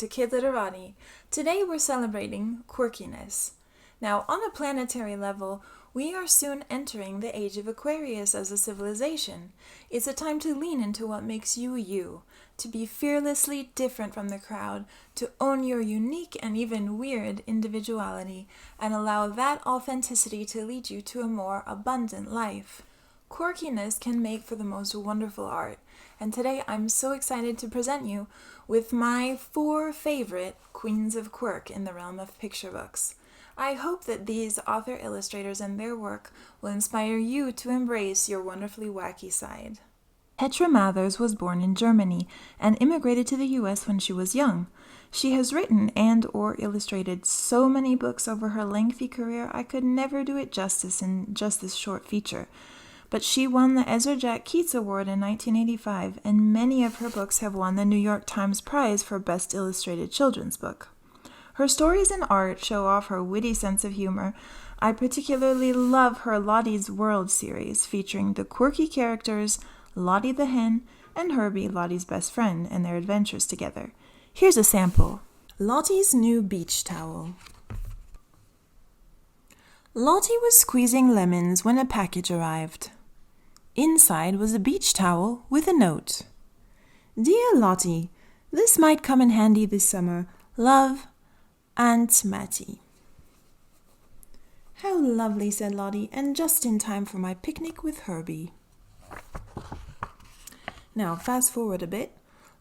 Kid Literati. Today we're celebrating quirkiness. Now, on a planetary level, we are soon entering the age of Aquarius as a civilization. It's a time to lean into what makes you you, to be fearlessly different from the crowd, to own your unique and even weird individuality, and allow that authenticity to lead you to a more abundant life. Quirkiness can make for the most wonderful art, and today I'm so excited to present you with my 4 favorite Queens of Quirk in the realm of picture books. I hope that these author-illustrators and their work will inspire you to embrace your wonderfully wacky side. Petra Mathers was born in Germany and immigrated to the U.S. when she was young. She has written and/or illustrated so many books over her lengthy career I could never do it justice in just this short feature. But she won the Ezra Jack Keats Award in 1985, and many of her books have won the New York Times Prize for Best Illustrated Children's Book. Her stories and art show off her witty sense of humor. I particularly love her Lottie's World series, featuring the quirky characters Lottie the Hen and Herbie, Lottie's best friend, and their adventures together. Here's a sample. Lottie's New Beach Towel. Lottie was squeezing lemons when a package arrived. Inside was a beach towel with a note. Dear Lottie, this might come in handy this summer. Love, Aunt Mattie. How lovely, said Lottie, and just in time for my picnic with Herbie. Now, fast forward a bit.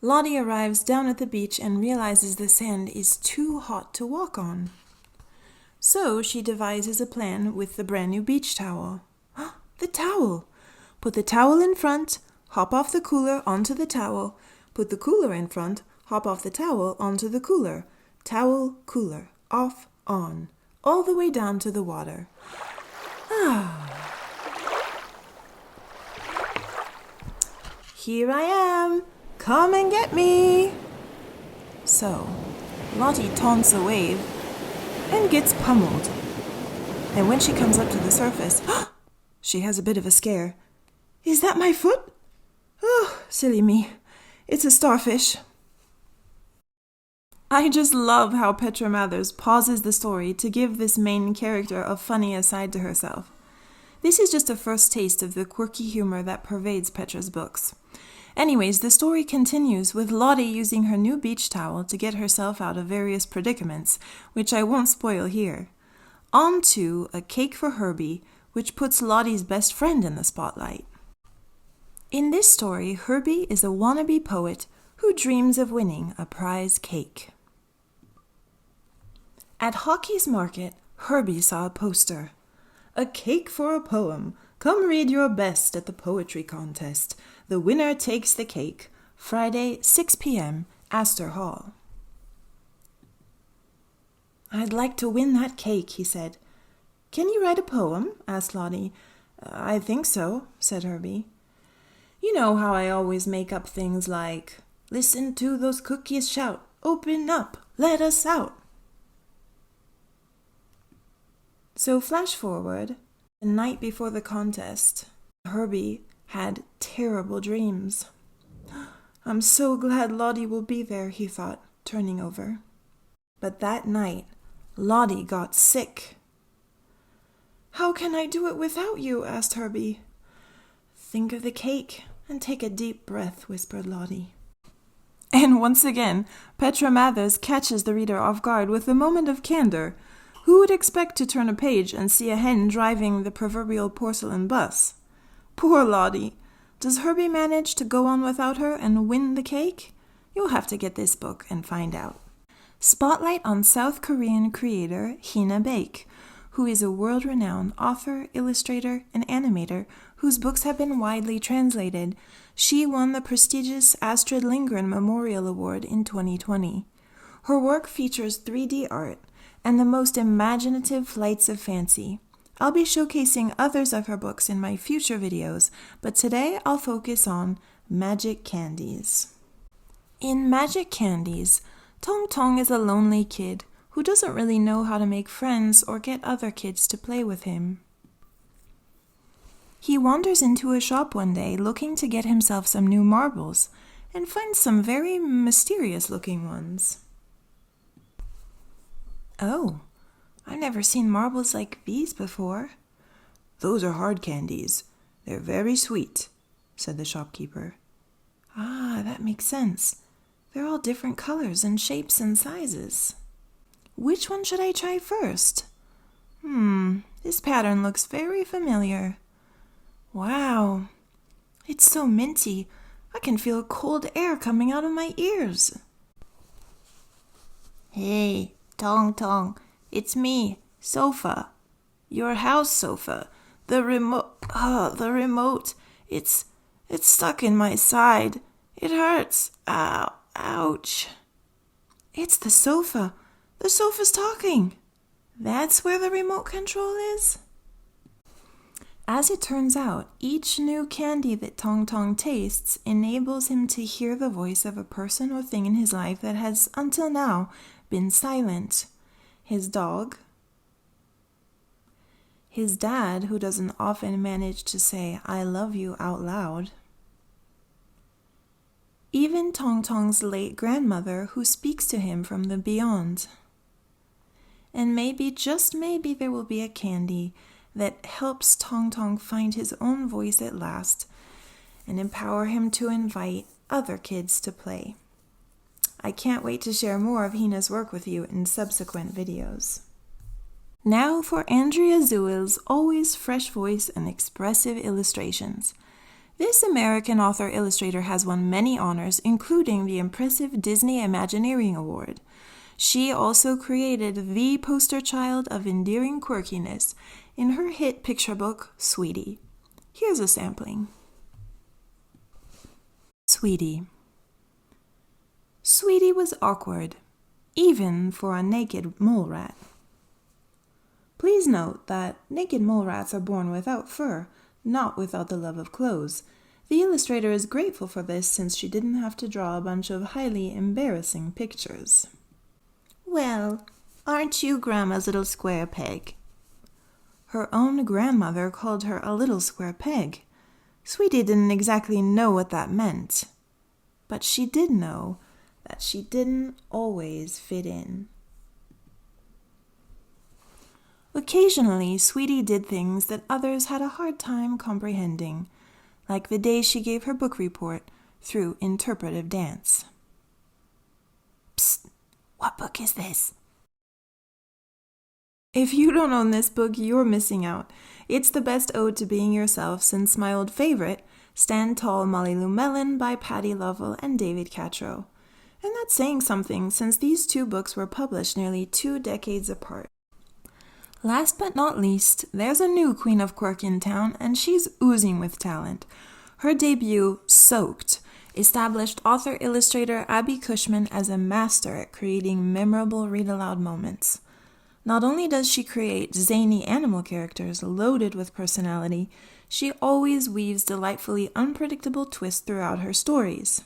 Lottie arrives down at the beach and realizes the sand is too hot to walk on. So she devises a plan with the brand new beach towel. The towel! Put the towel in front, hop off the cooler onto the towel, put the cooler in front, hop off the towel onto the cooler. Towel, cooler, off, on, all the way down to the water. Here I am! Come and get me! So, Lottie taunts a wave and gets pummeled. And when she comes up to the surface, she has a bit of a scare. Is that my foot? Oh, silly me. It's a starfish. I just love how Petra Mathers pauses the story to give this main character a funny aside to herself. This is just a first taste of the quirky humor that pervades Petra's books. Anyways, the story continues with Lottie using her new beach towel to get herself out of various predicaments, which I won't spoil here. On to a cake for Herbie, which puts Lottie's best friend in the spotlight. In this story, Herbie is a wannabe poet who dreams of winning a prize cake. At Hockey's Market, Herbie saw a poster. A cake for a poem. Come read your best at the poetry contest. The winner takes the cake. Friday, 6 p.m., Astor Hall. I'd like to win that cake, he said. Can you write a poem? Asked Lottie. I think so, said Herbie. You know how I always make up things like, listen to those cookies shout, open up, let us out. So flash forward, the night before the contest, Herbie had terrible dreams. I'm so glad Lottie will be there, he thought, turning over. But that night, Lottie got sick. How can I do it without you? Asked Herbie. Think of the cake and take a deep breath, whispered Lottie. And once again, Petra Mathers catches the reader off guard with a moment of candor. Who would expect to turn a page and see a hen driving the proverbial porcelain bus? Poor Lottie. Does Herbie manage to go on without her and win the cake? You'll have to get this book and find out. Spotlight on South Korean creator Heena Baek, who is a world-renowned author, illustrator, and animator whose books have been widely translated. She won the prestigious Astrid Lindgren Memorial Award in 2020. Her work features 3D art and the most imaginative flights of fancy. I'll be showcasing others of her books in my future videos, but today I'll focus on Magic Candies. In Magic Candies, Tong Tong is a lonely kid who doesn't really know how to make friends or get other kids to play with him. He wanders into a shop one day looking to get himself some new marbles and finds some very mysterious-looking ones. Oh, I've never seen marbles like these before. Those are hard candies. They're very sweet, said the shopkeeper. Ah, that makes sense. They're all different colors and shapes and sizes. Which one should I try first? This pattern looks very familiar. Wow, it's so minty. I can feel cold air coming out of my ears. Hey, Tong Tong, it's me, Sofa. Your house sofa. The remote. It's stuck in my side. It hurts. Ow, ouch. It's the sofa. The sofa's talking. That's where the remote control is? As it turns out, each new candy that Tong Tong tastes enables him to hear the voice of a person or thing in his life that has, until now, been silent. His dog, his dad, who doesn't often manage to say, "I love you" out loud. Even Tong Tong's late grandmother, who speaks to him from the beyond. And maybe, just maybe, there will be a candy that helps Tong Tong find his own voice at last and empower him to invite other kids to play. I can't wait to share more of Heena's work with you in subsequent videos. Now for Andrea Zuill's always fresh voice and expressive illustrations. This American author-illustrator has won many honors, including the impressive Disney Imagineering Award. She also created the poster child of endearing quirkiness in her hit picture book, Sweetie. Here's a sampling. Sweetie. Sweetie was awkward, even for a naked mole rat. Please note that naked mole rats are born without fur, not without the love of clothes. The illustrator is grateful for this since she didn't have to draw a bunch of highly embarrassing pictures. Well, aren't you Grandma's little square peg? Her own grandmother called her a little square peg. Sweetie didn't exactly know what that meant, but she did know that she didn't always fit in. Occasionally, Sweetie did things that others had a hard time comprehending, like the day she gave her book report through interpretive dance. Psst, what book is this? If you don't own this book, you're missing out. It's the best ode to being yourself since my old favorite, Stand Tall, Molly Lou Melon by Patti Lovell and David Catrow. And that's saying something since these two books were published nearly 2 decades apart. Last but not least, there's a new Queen of Quirk in town, and she's oozing with talent. Her debut, Soaked, established author-illustrator Abi Cushman as a master at creating memorable read-aloud moments. Not only does she create zany animal characters loaded with personality, she always weaves delightfully unpredictable twists throughout her stories.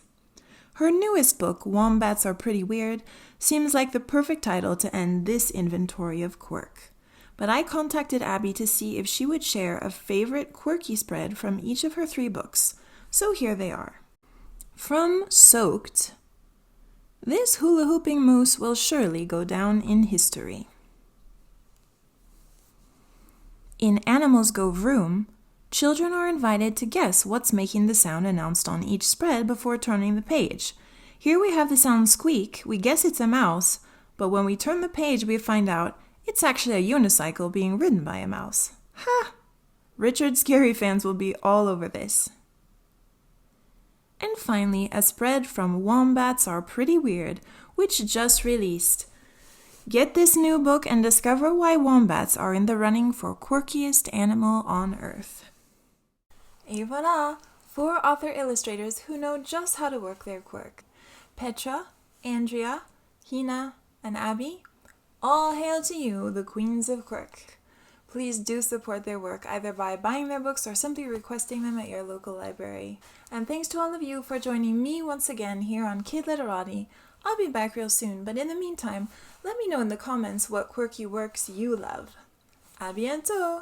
Her newest book, Wombats Are Pretty Weird, seems like the perfect title to end this inventory of quirk. But I contacted Abi to see if she would share a favorite quirky spread from each of her 3 books, so here they are. From Soaked, this hula-hooping moose will surely go down in history. In Animals Go Vroom, children are invited to guess what's making the sound announced on each spread before turning the page. Here we have the sound squeak. We guess it's a mouse, but when we turn the page, we find out it's actually a unicycle being ridden by a mouse. Ha! Richard Scarry fans will be all over this. And finally, a spread from Wombats Are Pretty Weird, which just released. Get this new book and discover why wombats are in the running for quirkiest animal on Earth. Et voilà! 4 author-illustrators who know just how to work their quirk. Petra, Andrea, Heena, and Abi. All hail to you, the Queens of Quirk. Please do support their work either by buying their books or simply requesting them at your local library. And thanks to all of you for joining me once again here on Kid Literati. I'll be back real soon, but in the meantime, let me know in the comments what quirky works you love. A bientôt!